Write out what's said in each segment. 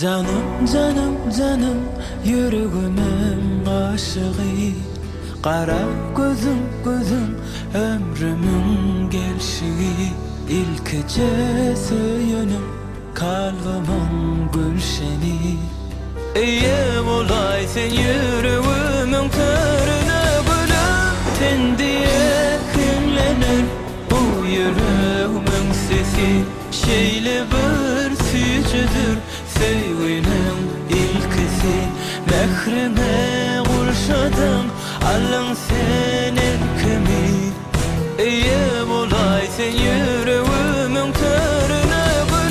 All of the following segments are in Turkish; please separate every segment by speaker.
Speaker 1: Canım, canım, canım, yüreğimin aşığı. Kara gözüm, gözüm, ömrümün gelşiği. İlkece söyünüm, kalbimın gülşeni. Eye olay sen yüreğimin körüne gülüm. Sen diye hünlenir bu yüreğimin sesi. Şeyle bir sücüdür sevginin ilkisi. Mehrime kurşadın alın senin kimi. Eye olay sen yüreğimin körüne gülüm.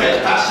Speaker 2: Yeah.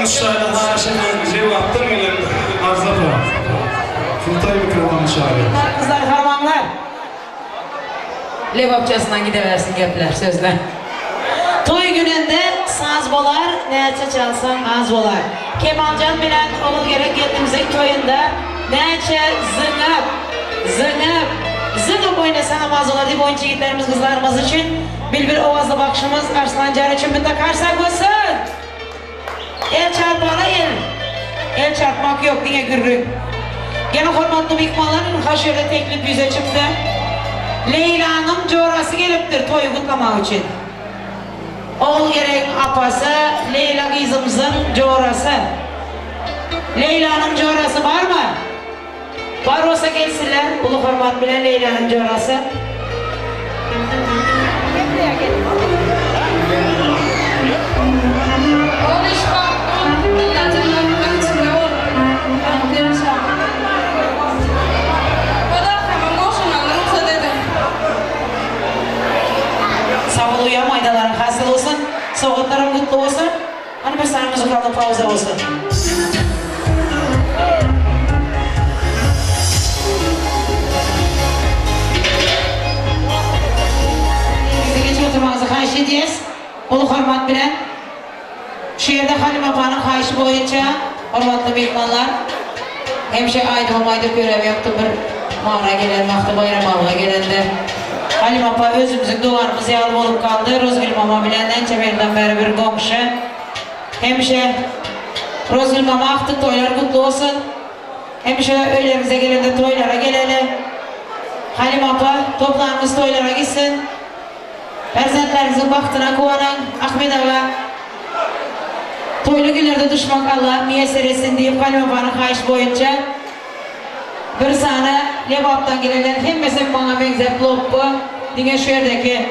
Speaker 2: Müşahede haşına cevaptır millet arzapı. Şurtay mikrofonu müşahede.
Speaker 3: Kızlar harmanlar. Lebapçasından gideversin gepler sözler. Toy gününde saz bolar, neçe çalsan az bolar. Kemalcan bilen onun gerek geldiğimizin toyunda neçe zıngıp oynasan amaz olar deyip oyuncu yiğitlerimiz kızlarımız için bilbil ovazlı bakışımız Arslan Can için bir takarsak olsun. El çarpana el çarpmak yok diye gürrük. Gene hormatlı mikmanların haşırda teklif yüze çıktı. Leyla'nın coğrası geliptir toyu kutlamak için. Oğul gerek apası, Leyla kızımızın coğrası. Leyla'nın coğrası var mı? Var olsa gelsinler, ulu hormat bilen Leyla'nın coğrası. Sağ ol uyan maydaların hasıl olsun, soğukların mutlu olsun. Hani bir sana müzikallı pauza olsun. Bizi geçip oturmanızı kayış edeceğiz. Ulu hormat bilen. Şehirde Halim Apa'nın kayışı boyunca hormatlı mehmanlar. Hemşe aydı olmaydı görev yoktu bir mağara gelen vakti bayram avına gelende. Halim Apa özümüzün duvarımız yalım olup kaldı. Rozgül Mama bilenden çeperden beri bir komşu. Hemşe Rozgül Mama aktık toylar kutlu olsun. Hemşe öylerimize gelende toylara gelelim. Halim Apa toplarımız toylara gitsin. Perzentlerimizin baktına kuvanan Ahmet Ağa. Toylu günlerde düşmak Allah miyeser etsin deyip Halim Apa'nın kayış boyunca bir sana Lebap'tan gelenler hem mesela bana benzer loppu dine şehirdeki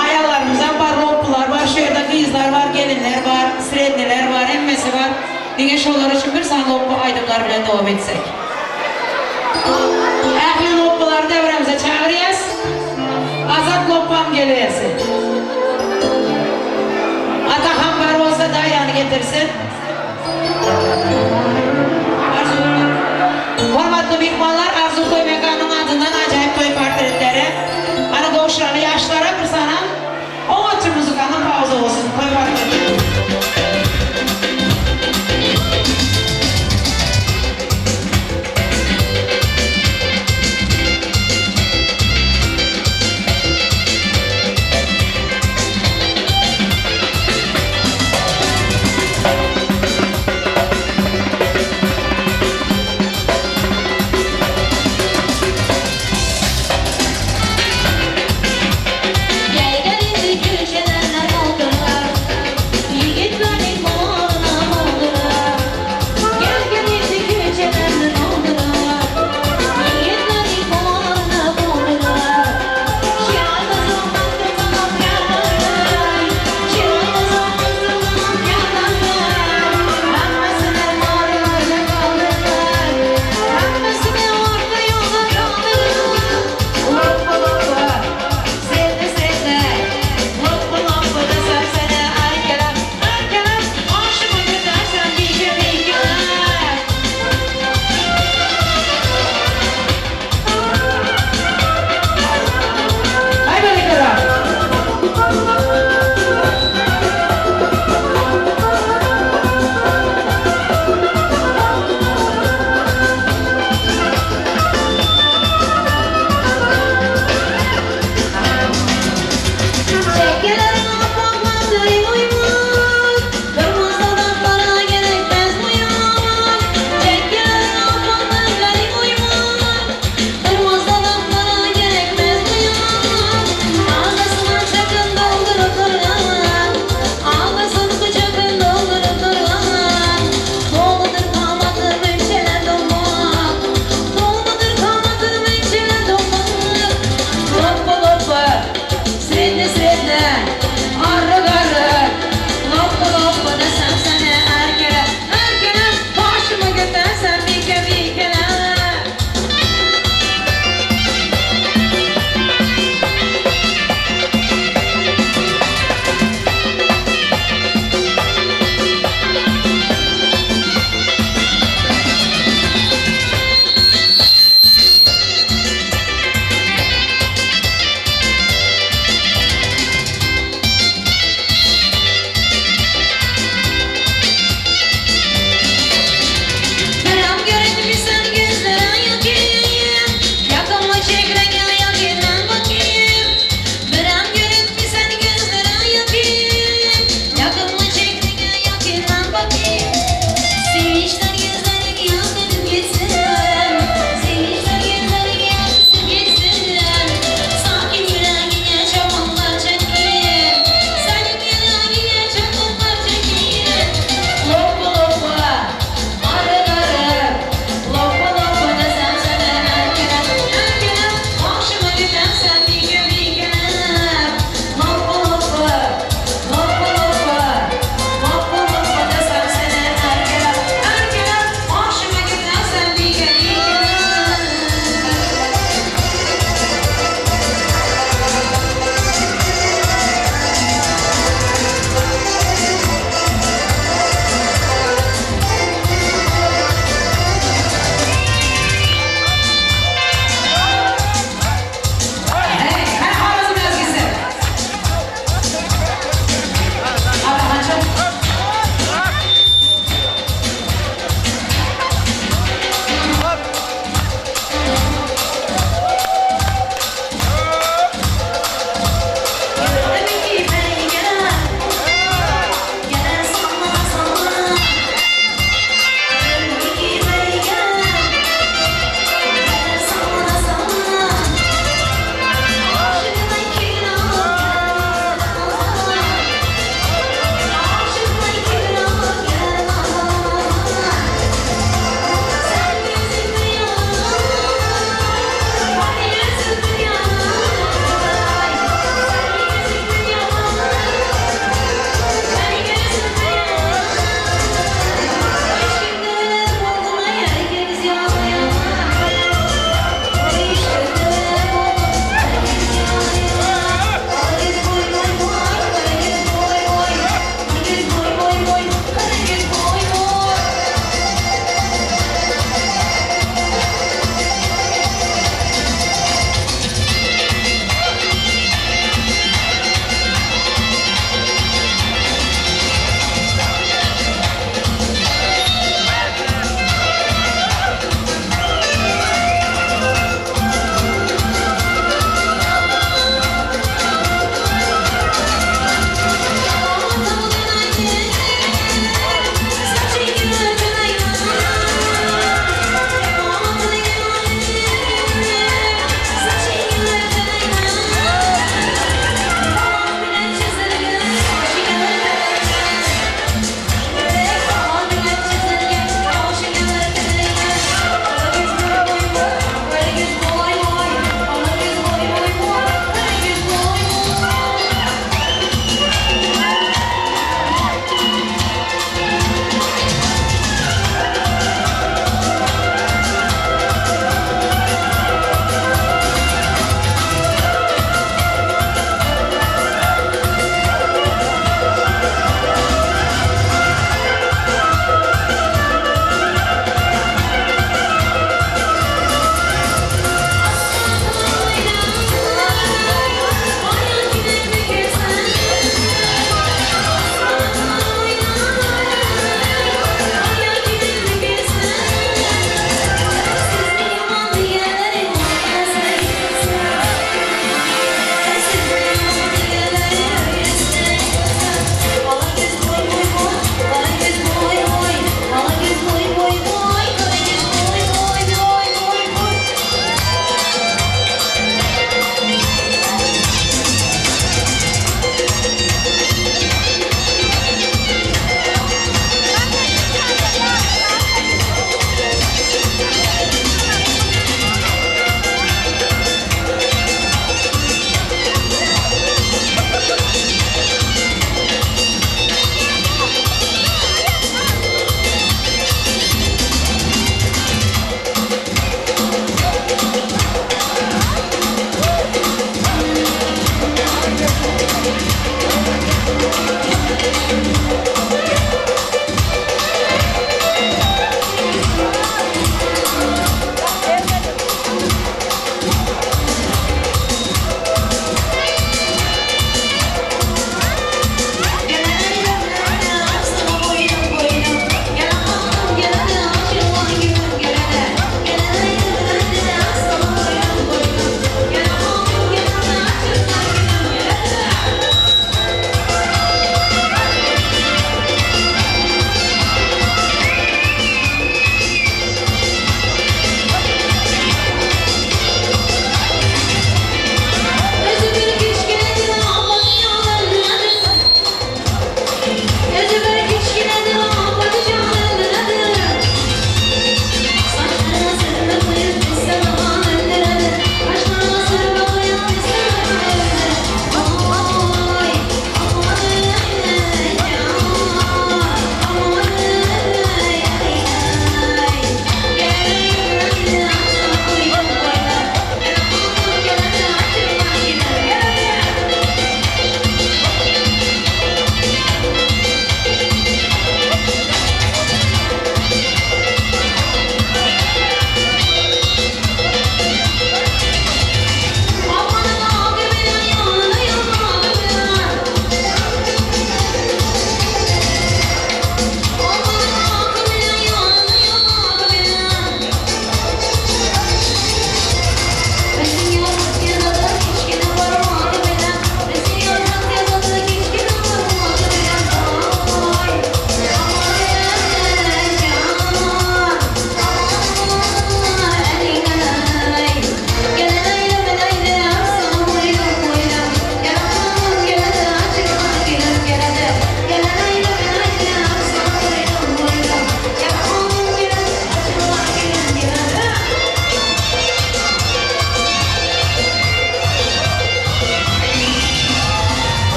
Speaker 3: ayarlarımızdan var loppular var, şehirde kızlar var, gelinler var, sredneler var, emmesi var. Dine şoğlar için bir sana loppu aydımlar bile devam etsek. Ehli loppuları devremize çağırıyız. Azat loppam gelirsin. Atahan var olsa dayanı getirsin. Hormatlı mikmanlar Arzu Toy Mekanı'nın adından acayip toy portretleri. Hani doğuşlarını yaşlara bir sana o açı müzikanın pauza olsun. Toy portretleri.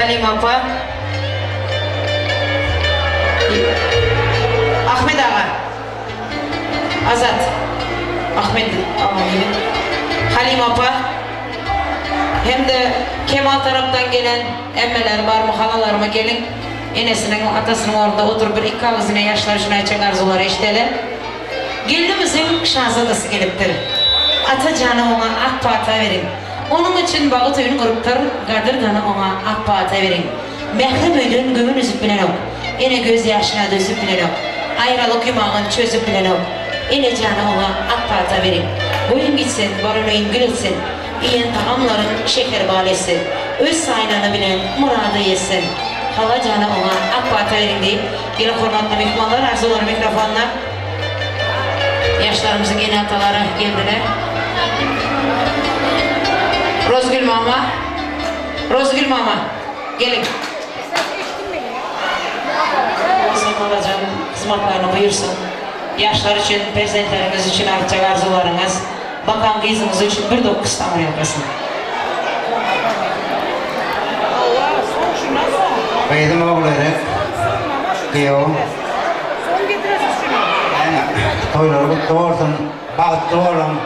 Speaker 3: Halim apa. Ahmet ağa. Azat. Ahmet ağabeyim. Halim apa. Hem de Kemal taraftan gelen emmeler var mı, halalarıma gelin. Enesinin, atasının orada oturup bir iki ağzına yaşlar şuna açacak arzuları işteler. Geldimizin şans adası geliptir. Ata canı ona ak pata verin. Onun için bağı töyünü kuruptur, gardırganı ona ak pata verin. Mehrem ödün gömün üzüp bilen ok. Ene göz yaşına dözüp bilen ok. Ayrılık yumağın çözüp bilen ok. Ene canı ona ak pata verin. Boyun gitsin, barınayın gülülsün. İyin taamların şeker balesi. Öz saynanı bilen muradı yesin. Hala canı ona ak pata verin deyip, yine hormatlı mihmanlar, arzuları mikrofonlar. Yaşlarımızın yeni ataları geldiler. Rozgül mama. Rozgül mama. Gelin. Olsun alacağım hizmetlerini buyursun. Yaşlar için, prezentleriniz için artacak arzularınız. Bakan kızımız için bir dokuz tamir yapasın.
Speaker 4: Kıydım oğulları. Kıyım. Toyları kutlu olsun, bağıtlı olun,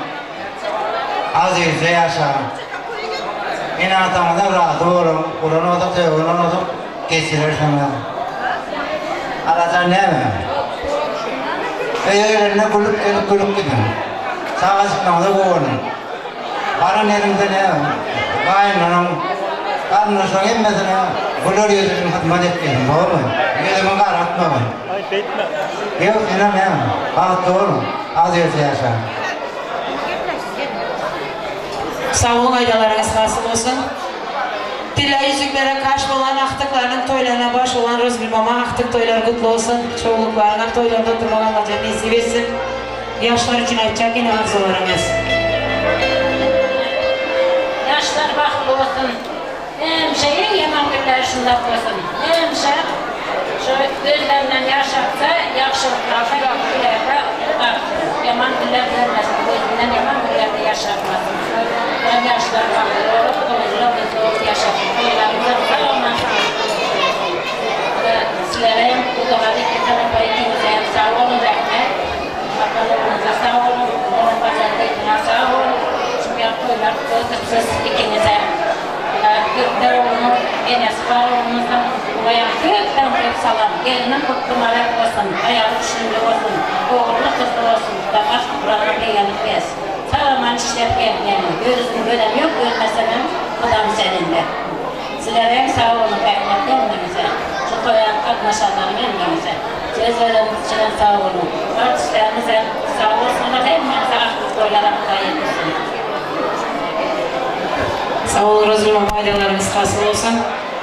Speaker 4: azizce yaşa. İnatamada rahat olun, kulun olduk, sevgilin olduk, geçilir sana. Alacan ne mi? Öyle kulüp gidin. Sağa çıkmada koğunun. Karın elimde ne? Kaynanın, karnının son emmesine, kulur yüzünün hıtmat etmeyin, doğru mu? Yüzümün karartmamayın. Yok inan ya, bağıtlı olun, azizce yaşa.
Speaker 3: Sağ olun, aydalarınız hasıl olsun. Dilla yüzüklere karşı olan aktıklarının toylarına baş olan Rozgül mama aktık toyları kutlu olsun. Çoğuluklarına toylarda oturmak Allah'ca nasip etsin. Yaşlar için açacak yine arzularınız.
Speaker 5: Yaşlar baklı olsun. Hemşeyin yaman günler şunda olsun. Hemşe şu gözlerinden yaşarsa yakışıklarsa gülerle yaman günler vermesin. Gözünden yaman günlerde yaşarmasın. Ben yaşlar baklı olup doyurla doyurup yaşasın. Doyurlarımızı tamamen sizlere bu kadar iki tarafa ikinize hem sağ olun rahmet. Bakalımıza sağ olun. Onun pazarlıkına sağ olun. Çünkü yapıyorlar kızıksız ikinize. Gökler oğlunun enesi var oğlunuzdan buraya gökten büyük salam. Gelinin kutlu malak olsun, ayağı düşünlü olsun, oğlu kızlı olsun, damak buranın beyanık bez. Sağlaman işler gelmeyen, gözünü görem yok, görmesem kudam seninle. Sizlere hem sağ olun, rahmet gelmemize, şu toyan kalmaşanların gelmemize. Sözlerimiz için sağ olun, artistlerimize sağ olsunlar, hepimize aklı toylara mutlaka olsun.
Speaker 3: Sağ olun Rozgül mama, aydalarınız hasıl olsun.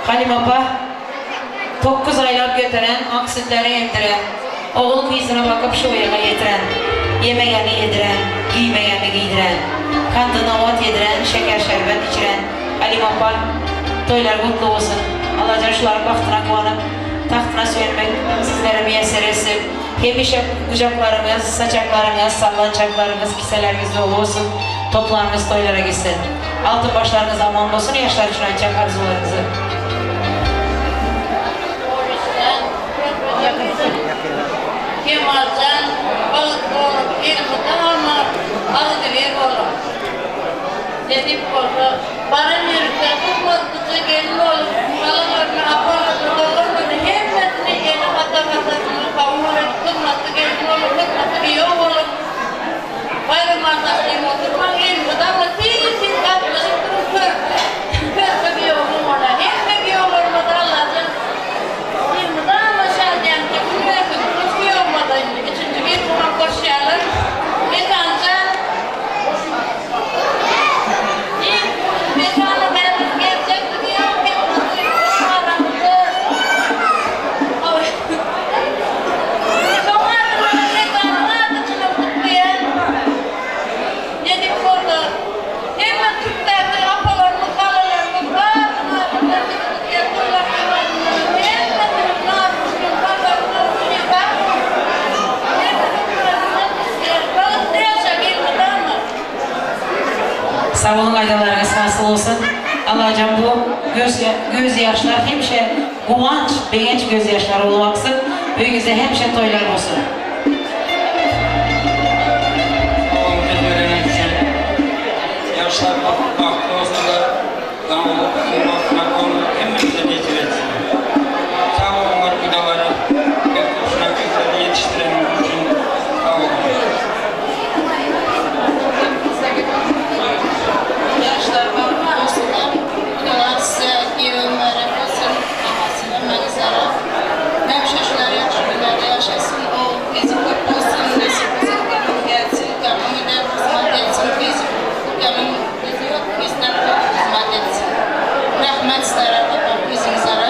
Speaker 3: Halim apa, 9 aylar götüren, aksitleri emdiren, oğul kıyısına bakıp şu oyağa getiren, yemegeni yediren, giymegeni giydiren, kandına ot yediren, şeker şerbet içiren. Halim apa, toylar kutlu olsun. Allah şuların baktına kuanıp, tahtına söylemek sizlere müyesser etsin. Hemişe kucaklarınız, saçaklarınız, sallanacaklarınız, kiseleriniz dolu olsun. Toplarınız toylara gitsin. Altın başlarınız aman olsun, yaşlar için açacak arzularınızı.
Speaker 5: Kemal'den balık olur, ilmiden ama alıcı bir olur. Dedip olur, barın yürükler, tutmadıkça gelin olur, balıklarını aparatı dolarları, hepsini gelin matematikini kavurur, tutmadı gelin olur, tutmadı bir yol olur. Bayram anlaşayım oturmak ilmiden ama siz katmışım durun pörpe. Pörpe bir yolum olur, hepsi bir yol olmadı Allah'ın. İlmiden anlaşalım ki bunu yapın, hiçbir olmadı. Üçüncü bir buna koşuyalım. Mekanca mekanı verdik, gerçekti bir yol, hepimiz aramızda. Sonlarında mekanı adı içine kutlayan. Yedik orada. Hemen Türkler'de apalarını, kalalarını, bağırını, ağrılarını, yatırlarını, hepsinin narmışını, kalarını, uyudan.
Speaker 3: Sağ olun, aydalarınız hasıl olsun. Allah'cığım bu göz yaşlar hemşe kuvanç, beğenç göz yaşları olmaksın. Büyüğünüze hemşe toylar olsun.
Speaker 6: Yaşlar baktı olsalar, zamanda kılmakla onu hemimize getirirsin. Sağ olunlar gıdaları, bir kuşuna güzel yetiştirenin için sağ olun.
Speaker 5: Yaşlar bakma olsunlar. Gıdalar size iyi ömürler olsun. Amasını manizara. Hemşeşler yaxşı günlerde yaşasın. O bizim köp olsun. Nasip bizim kanım gelsin. Kanımı da hizmet etsin. Bizim kanım bizi yok. Bizden çok hizmet etsin. Rahmet sizlere babam. Bizim zara.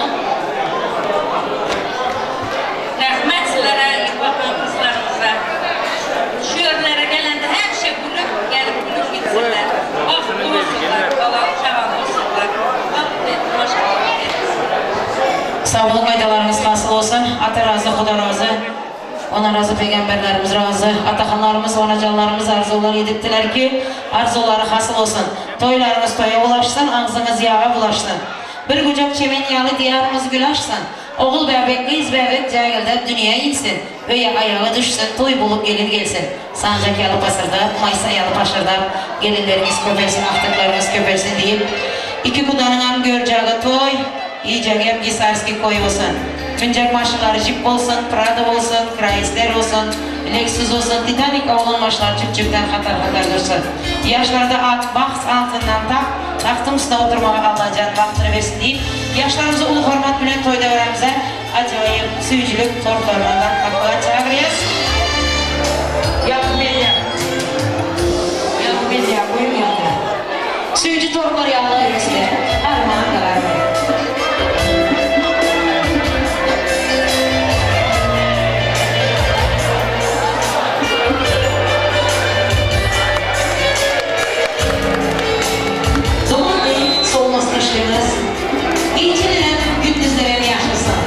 Speaker 7: Rahmet sizlere, babam kızlarımıza. Şu yerlere gelende her şey gülüp gelip gülüp gitsinler. Bakın olsunlar, falan şahan olsunlar. Aferin, maşallah.
Speaker 3: Sağlık aydalarınız nasıl olsun? Ata razı, Xuda razı. Ona razı, peygamberlerimiz razı. Atakanlarımız, onacanlarımız arzular ediptiler ki arzuları hasıl olsun. Toylarımız toya ulaşsın, ağzınız yağa bulaşsın. Bir kucak çemen yalı diyarımız gül açsın. Oğul bebek, kız bebek cahilde dünya insin. Öye ayağı düşsün, toy bulup gelin gelsin. Sancak yalı pasırda, maysa yalı paşırda. Gelinlerimiz köpelsin, aftıklarımız köpelsin deyip iki kudanın an göreceği toy. İyice hep Gisarski koy olsun. Tüncek maşınları Jeep olsun, Prado olsun, Chrysler olsun, Lexus olsun, Titanic oğlan maşlar cüp-cüpten hatar dursun. Yaşlarda at, bahs altından tahtım üstüne oturmağa Allah can baktırı versin deyip, yaşlarımızı ulu hormat bilen toyda veremize acayip suyuculuk torplarından kapığa çağırıyoruz. Yakın medya, buyurun yakın. Suyucu torplar yallah öylesine, armağan kadar. İçinden gündüzlerini yaşasın.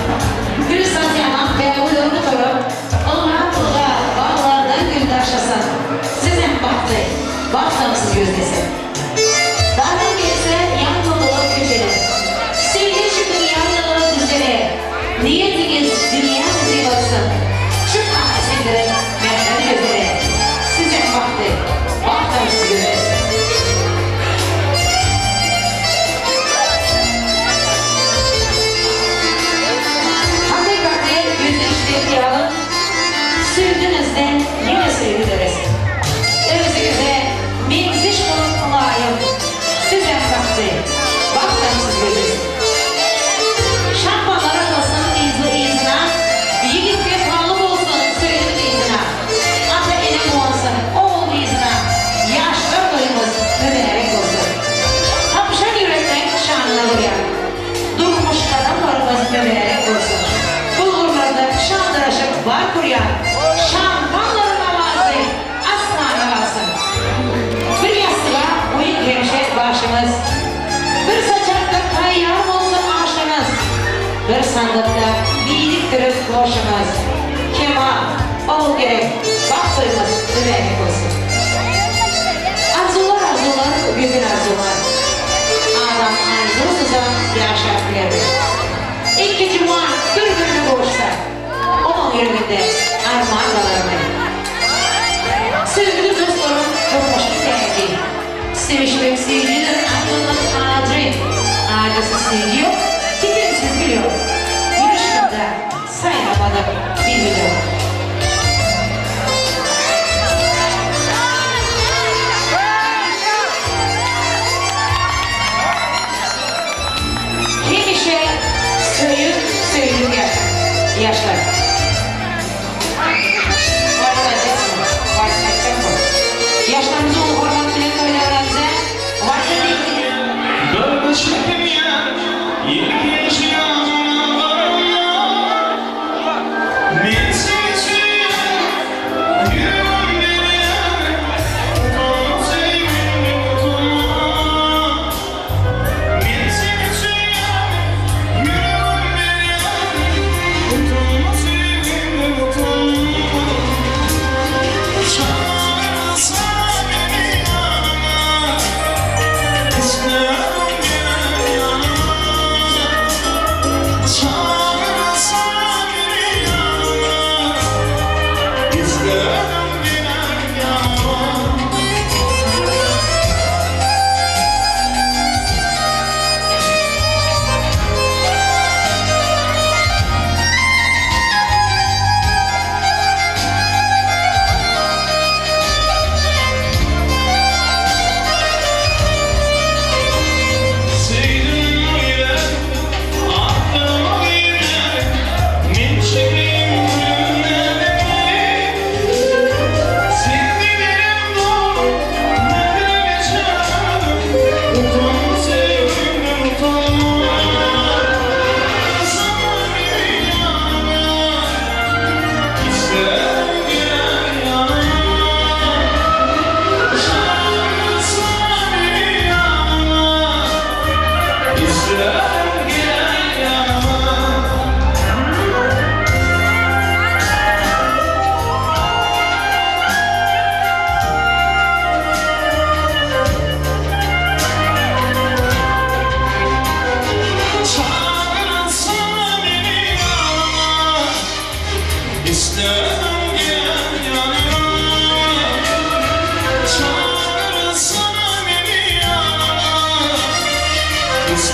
Speaker 3: Gülüsaz yanan ve uyuğunu turup, ılğa bağlarda gül taşlasın. Sizin baktığımsız gözdesin. Dağdan gelse yan dolulup güzelim. Sevgi çıkın yan dolulup güzelim. Niyetiniz dünya bizi baksın. Çıkma sindirin mehmet gözleri. Sizin baktığımsız gözdesin. Sürdüğünüzden yine sevdiriz. Özünüze mevziş olup layım. Size baktığımsız gözü. Şampanlar atılsın izine. Yiğit ve pahalı olsun söyledik izine. Ata elim olsun, oğul izine. Yaşlar doyumuz ödenerek olsun. Kapışan yürekten şanına vuruyor. Durmuş kadınlarımız ödenerek olsun. Bulgurlarda şandıraşıp var kuruyan. Şampanların avazı asmana kalsın. Bir yastığa uyuk hemşe başımız. Bir saçakta kayyam olsun aşımız. Bir sandıkta bilik kırık boşumuz. Kemal, ol gerek, baktığımız dümenek olsun. Arzular, gözün arzular. Adam arzusuza yaşar bilir. İki cuma bir boşsa. Onun yerinde armağan kalarını. Sevgili dostlarım, çok hoşuma geldi. Sevişmek sevgidir, aklımız acı. Acısı sevgi yok, tipinsiz biliyor. Yürüyüşümde sayılamadım, bilmiyorum. Hemişe söyür yaşlar. Yaşlarımızı ulu hormat bilen toylarımıza varsa değil.
Speaker 1: Dönüşüm ya, yine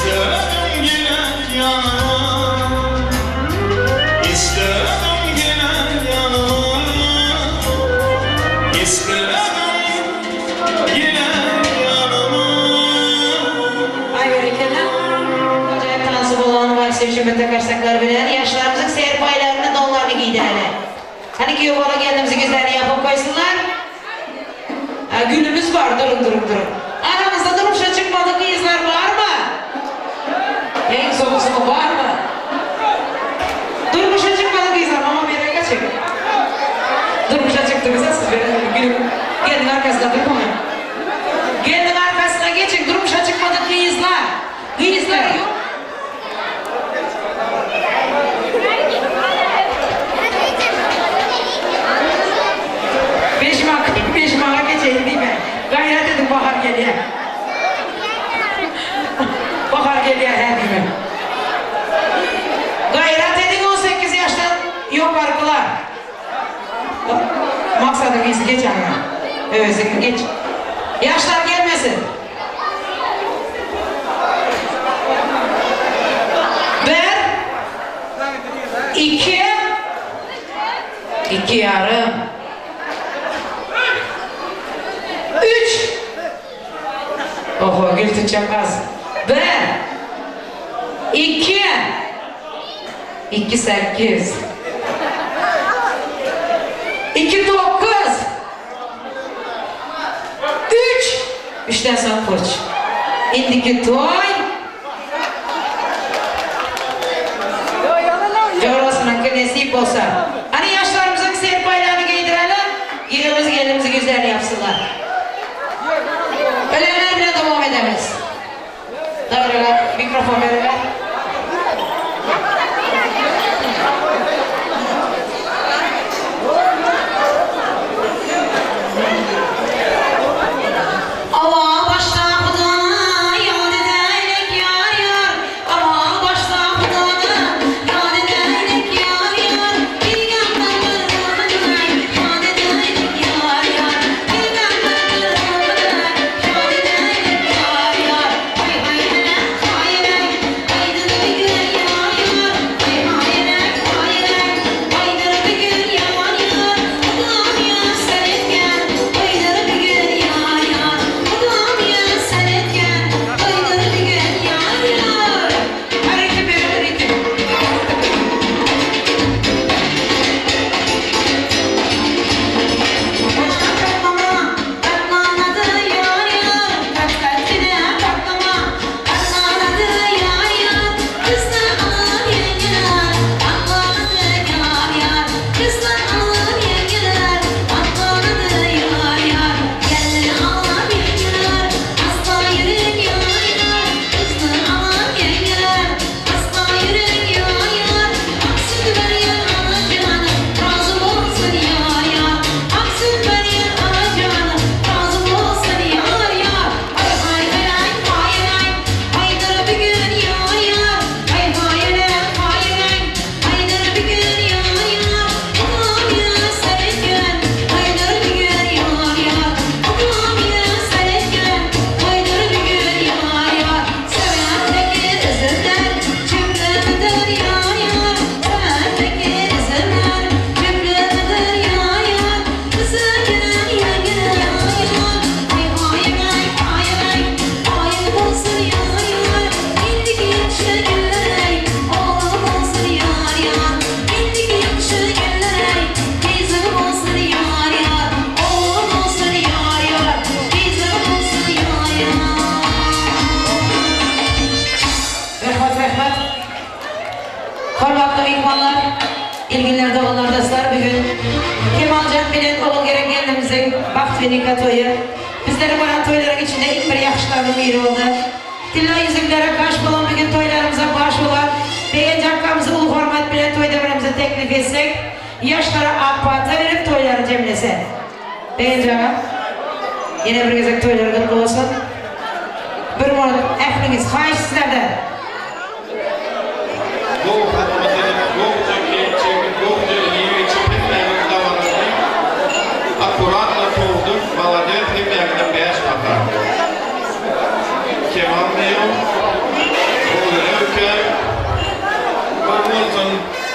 Speaker 2: İstedim gelen yanıma, istedim gelen yanıma, istedim gelen yanıma.
Speaker 3: Ay bereketler. Acayip tansı bolanı var sevişimde kaçtaklar bilen. Yaşlarımızın seyir paylarını donlarını giydiğini. Hani ki yola kendimizi güzelliği yapıp koysunlar. Ha, günümüz var, durun. Aramızda duruşa çıkmadık izler var mı? En sokusu mu var mı? Duruşa çıkmadık izler ama beni kaçın. Duruşa çıktığımızda siz benim gülüm. Gelin arkasına durmayın. Gelin arkasına geçin, duruşa çıkmadık izler. İzler yok. Beşmağa geçeyim değil mi? Gayret edin bahar geliyor. Bahar geliyor her gibi. Gayret edin 18 yaştan yok arkalar. Maksadı bizi geç anla. Özünü geç. Yaşlar gelmesin. Bir, iki yarım. 3 Oho gül tutacak az. 1 2 2 8 2 9 3 3'ten sonra koç. İndiki toy. Corasının kınesi olsa. Hani yaşlarımızın seyir bayrağını giydirelim. Yerimizi gelimizi güzel yapsınlar. Ölenler bile devam edemez. Davranlar, mikrofon verirler. Ama başta Kudana yad edeylek yar yar. Ama başta Kudana yad edeylek yar yar. Peygamber Muhammed yad edeylek yar yar. Peygamber Muhammed yad edeylek yar yar. Hay hayre hayre haydır bir gün yar yar. Hay hayre hayre haydır bir gün yar yar. Kudam ya senetken haydır bir gün yar yar. Kudam ya senetken haydır bir gün yar yar. Hareket bir hareket. Başka katlama, katlanadı yar yar. Katlantine katlama, katlanadı yar yar. Kızlar alır yengeler, atlanadı yar yar. Kızlar alır yengeler, atlanadı yar yar. Gelin alır yengeler, asla yürek yar yar. Kızlar alır yengeler, asla yürek yar yar. Aksın ver yer alacağını, razı olsun yar yar. Aksın ver yer alacağını, razı olsun yar yar. Ay hay hay hay hay hay, haydır bir gün yar yar. Ay hay hay hay hay, haydır bir gün yar yar. Kudam ya senetken, haydır bir gün yar yar. Kudam ya senetken, haydır bir gün yar yar. Seven'deki üzümler, cümlemedir yar yar. Seven'deki üzümler, cümlemedir yar yar. Kızı gelen yengeler yar yar. Ay hay hay hay hay, hayır olsun yar yar. İndik yakşı günler, oğlum olsun yar yar. İndik yakşı günler, kızım olsun yar yar. Oğlum olsun yar yar, kızım olsun yar yar. Rahmet. Hormatlı mehmanlar, ilgililer doğanlar dostlar, bugün Kemalcan bilen oğul gerek kendimizin baxt ve nikah toyu. Bizlerin varan toyların içinde ilk bir yakışlarının biri oldu. Tilla yüzüklere karşı bulan bugün toylarımıza baş olan beğen cakkamızı ulu hormat bilen toy devremize teklif etsek, yaşlara AK Parti verip toyları cemlese. Beğen cakam, yine bir gezek toyları kutlu olsun. Bir moral efendiniz, hayır sizlerden.
Speaker 2: Аккуратно полдук, молодец, ребята, без пока. Кемал миру.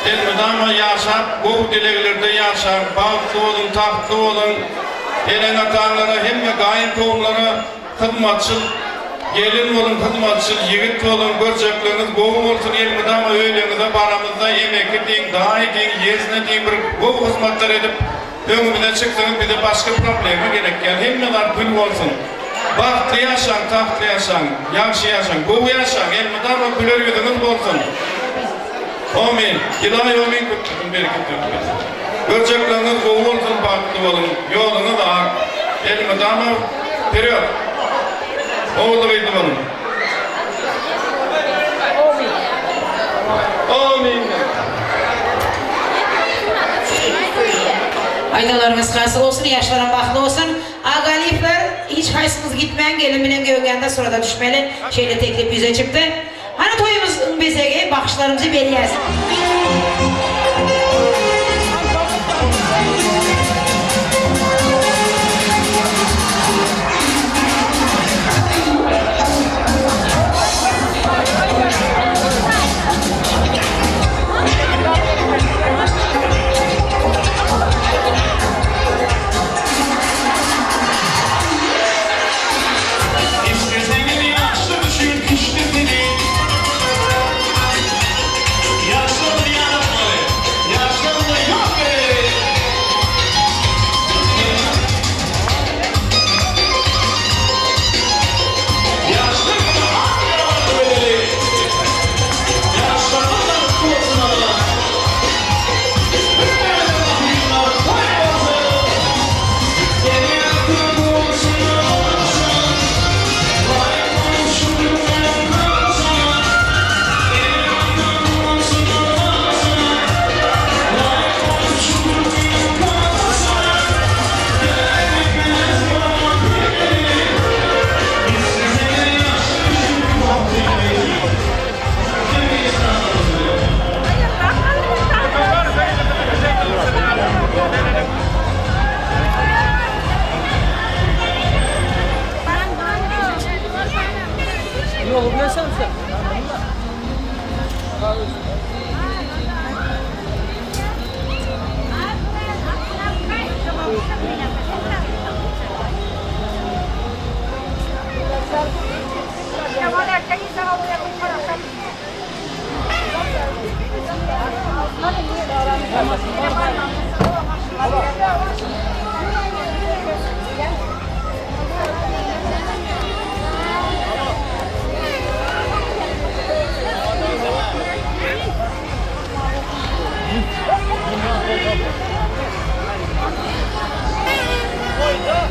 Speaker 2: Elmedama yaşap, bu dileklerde yaşap, bağlı olun, tahtlı olun. Gelen atanlara hem de gayın kovumlara hizmetçil, gelin olun, hizmetçil, yigit olun, görcekleriniz boğu olsun. Elmedama öylenize baramızda emekli deyin, dahi deyin, yezine deyin, bir boğu hizmetler edip önümüze çıksınız, bir de başka probleme gerek gel. Hem de gül olsun. Bahtlı yaşan, tahtlı yaşan, yakşı yaşan, boğu yaşan, elmedama güler yüzünüz olsun. Amin. İlahi amin kutlusun bereket versin. Görcekleriniz boğu olsun, bahtlı olun. Yolunuz ağır. Elmedama period. Oğlu gıydı olun. Amin.
Speaker 3: Aydalarınız kasıl olsun, yaşların baklı olsun. Agalifler hiç kaysınız gitmeyen gelin binen gövgende sırada düşmeli. Şeyle teklif yüze çıktı. Hani toyumuz bize bakışlarımızı belirleyiz.
Speaker 2: İsteseniz yaşlı düşün, kışlı seni. Yaşlı yanımalı, yaşlı yok be. Yaşlı hangi böyle? Yaşlı kursun Allah.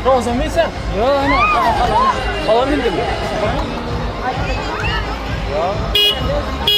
Speaker 8: Rozan mıysan? Yok ana. Falan bildim. Ya.